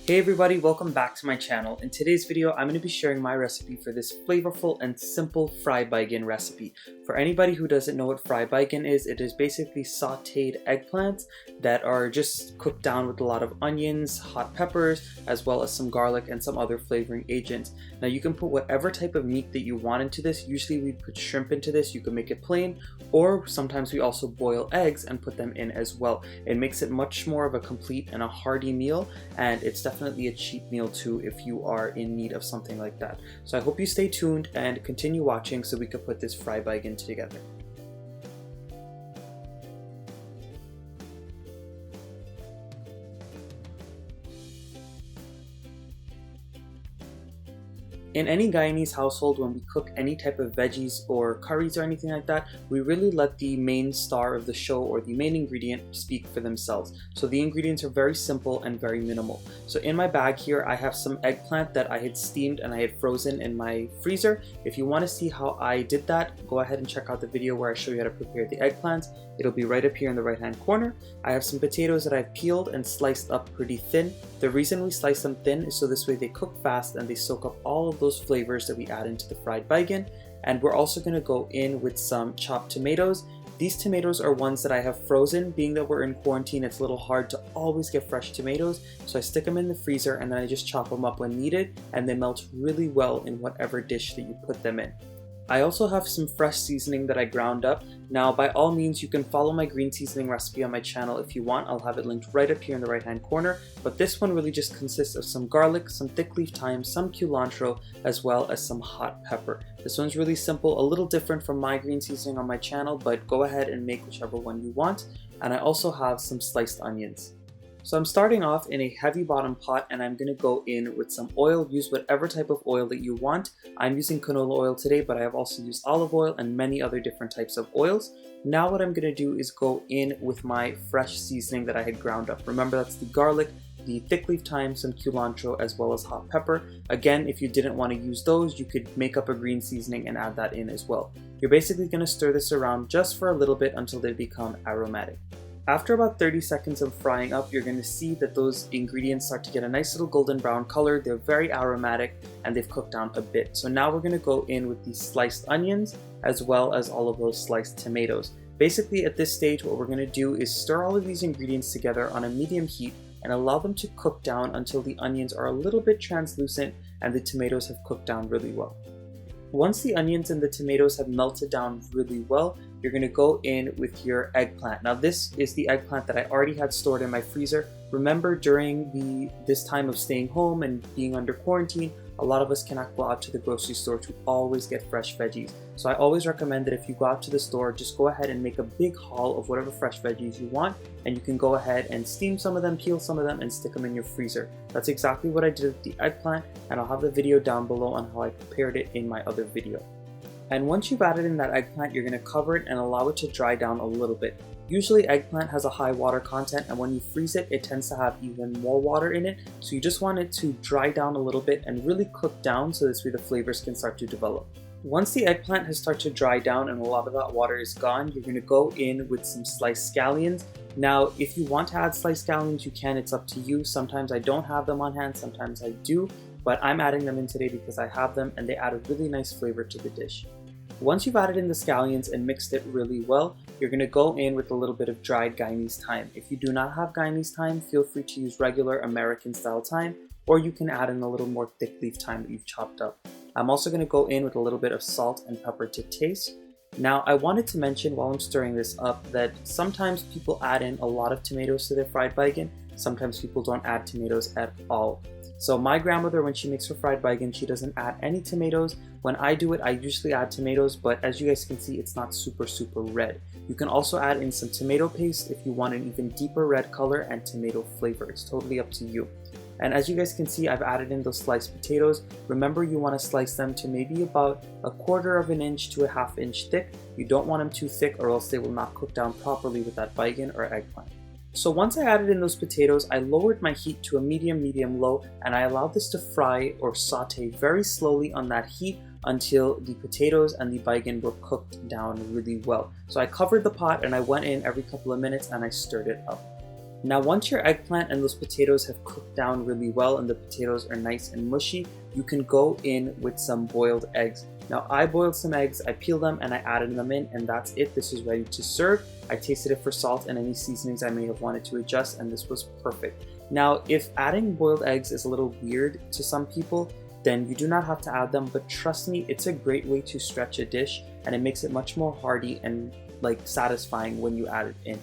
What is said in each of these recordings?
Hey everybody, welcome back to my channel. In today's video, I'm going to be sharing my recipe for this flavorful and simple fried baigan recipe. For anybody who doesn't know what fried baigan is, it is basically sautéed eggplants that are just cooked down with a lot of onions, hot peppers, as well as some garlic and some other flavoring agents. Now you can put whatever type of meat that you want into this. Usually we put shrimp into this, you can make it plain, or sometimes we also boil eggs and put them in as well. It makes it much more of a complete and a hearty meal, and it's definitely a cheap meal too if you are in need of something like that. So I hope you stay tuned and continue watching so we could put this fried baigan together. In any Guyanese household, when we cook any type of veggies or curries or anything like that, we really let the main star of the show or the main ingredient speak for themselves. So the ingredients are very simple and very minimal. So in my bag here, I have some eggplant that I had steamed and I had frozen in my freezer. If you want to see how I did that, go ahead and check out the video where I show you how to prepare the eggplants. It'll be right up here in the right hand corner. I have some potatoes that I've peeled and sliced up pretty thin. The reason we slice them thin is so this way they cook fast and they soak up all of those flavors that we add into the fried baigan. And we're also going to go in with some chopped tomatoes. These tomatoes are ones that I have frozen. Being that we're in quarantine, it's a little hard to always get fresh tomatoes, so I stick them in the freezer and then I just chop them up when needed, and they melt really well in whatever dish that you put them in. I also have some fresh seasoning that I ground up. Now, by all means, you can follow my green seasoning recipe on my channel if you want. I'll have it linked right up here in the right hand corner, but this one really just consists of some garlic, some thick leaf thyme, some culantro, as well as some hot pepper. This one's really simple, a little different from my green seasoning on my channel, but go ahead and make whichever one you want. And I also have some sliced onions. So I'm starting off in a heavy bottom pot, and I'm going to go in with some oil. Use whatever type of oil that you want. I'm using canola oil today, but I have also used olive oil and many other different types of oils. Now what I'm going to do is go in with my fresh seasoning that I had ground up. Remember, that's the garlic, the thick leaf thyme, some culantro, as well as hot pepper. Again, if you didn't want to use those, you could make up a green seasoning and add that in as well. You're basically going to stir this around just for a little bit until they become aromatic. After about 30 seconds of frying up, you're going to see that those ingredients start to get a nice little golden brown color. They're very aromatic and they've cooked down a bit. So now we're going to go in with these sliced onions as well as all of those sliced tomatoes. Basically at this stage, what we're going to do is stir all of these ingredients together on a medium heat and allow them to cook down until the onions are a little bit translucent and the tomatoes have cooked down really well. Once the onions and the tomatoes have melted down really well, you're going to go in with your eggplant. Now this is the eggplant that I already had stored in my freezer. Remember, during this time of staying home and being under quarantine, a lot of us cannot go out to the grocery store to always get fresh veggies. So I always recommend that if you go out to the store, just go ahead and make a big haul of whatever fresh veggies you want, and you can go ahead and steam some of them, peel some of them, and stick them in your freezer. That's exactly what I did with the eggplant, and I'll have the video down below on how I prepared it in my other video. And once you've added in that eggplant, you're going to cover it and allow it to dry down a little bit. Usually eggplant has a high water content, and when you freeze it, it tends to have even more water in it. So you just want it to dry down a little bit and really cook down so this way the flavors can start to develop. Once the eggplant has started to dry down and a lot of that water is gone, you're going to go in with some sliced scallions. Now, if you want to add sliced scallions, you can. It's up to you. Sometimes I don't have them on hand, sometimes I do, but I'm adding them in today because I have them and they add a really nice flavor to the dish. Once you've added in the scallions and mixed it really well, you're going to go in with a little bit of dried Guyanese thyme. If you do not have Guyanese thyme, feel free to use regular American style thyme, or you can add in a little more thick leaf thyme that you've chopped up. I'm also going to go in with a little bit of salt and pepper to taste. Now, I wanted to mention while I'm stirring this up that sometimes people add in a lot of tomatoes to their fried baigan. Sometimes people don't add tomatoes at all. So my grandmother, when she makes her fried baigan, she doesn't add any tomatoes. When I do it, I usually add tomatoes, but as you guys can see, it's not super red. You can also add in some tomato paste if you want an even deeper red color and tomato flavor. It's totally up to you. And as you guys can see, I've added in those sliced potatoes. Remember, you want to slice them to maybe about 1/4 of an inch to a 1/2 inch thick. You don't want them too thick or else they will not cook down properly with that baigan or eggplant. So once I added in those potatoes, I lowered my heat to a medium-low, and I allowed this to fry or saute very slowly on that heat until the potatoes and the baigan were cooked down really well. So I covered the pot and I went in every couple of minutes and I stirred it up. Now once your eggplant and those potatoes have cooked down really well and the potatoes are nice and mushy, you can go in with some boiled eggs. Now I boiled some eggs, I peeled them and I added them in, and that's it. This is ready to serve. I tasted it for salt and any seasonings I may have wanted to adjust, and this was perfect. Now if adding boiled eggs is a little weird to some people, then you do not have to add them, but trust me, it's a great way to stretch a dish and it makes it much more hearty and satisfying when you add it in.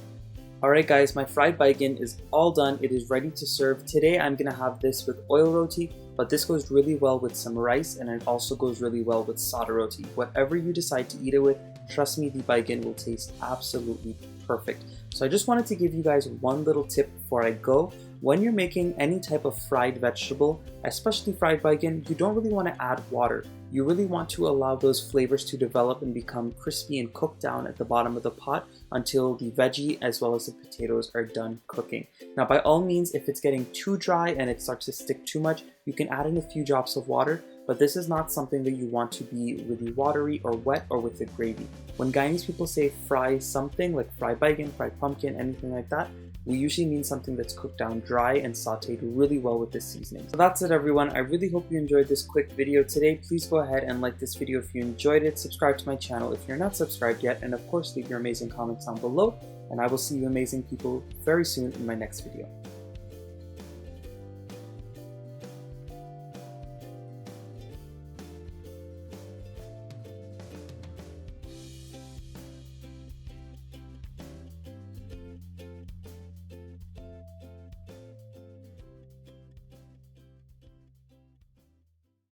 Alright guys, my fried baigan is all done. It is ready to serve. Today I'm gonna have this with oil roti, but this goes really well with some rice, and it also goes really well with sautéd roti. Whatever you decide to eat it with, trust me, the baigan will taste absolutely perfect. So I just wanted to give you guys one little tip before I go. When you're making any type of fried vegetable, especially fried baigan, you don't really want to add water. You really want to allow those flavors to develop and become crispy and cooked down at the bottom of the pot until the veggie as well as the potatoes are done cooking. Now by all means, if it's getting too dry and it starts to stick too much, you can add in a few drops of water, but this is not something that you want to be really watery or wet or with the gravy. When Guyanese people say fry something, like fried baigan, fried pumpkin, anything like that, we usually mean something that's cooked down dry and sauteed really well with this seasoning. So that's it everyone. I really hope you enjoyed this quick video today. Please go ahead and like this video if you enjoyed it. Subscribe to my channel if you're not subscribed yet, and of course leave your amazing comments down below, and I will see you amazing people very soon in my next video.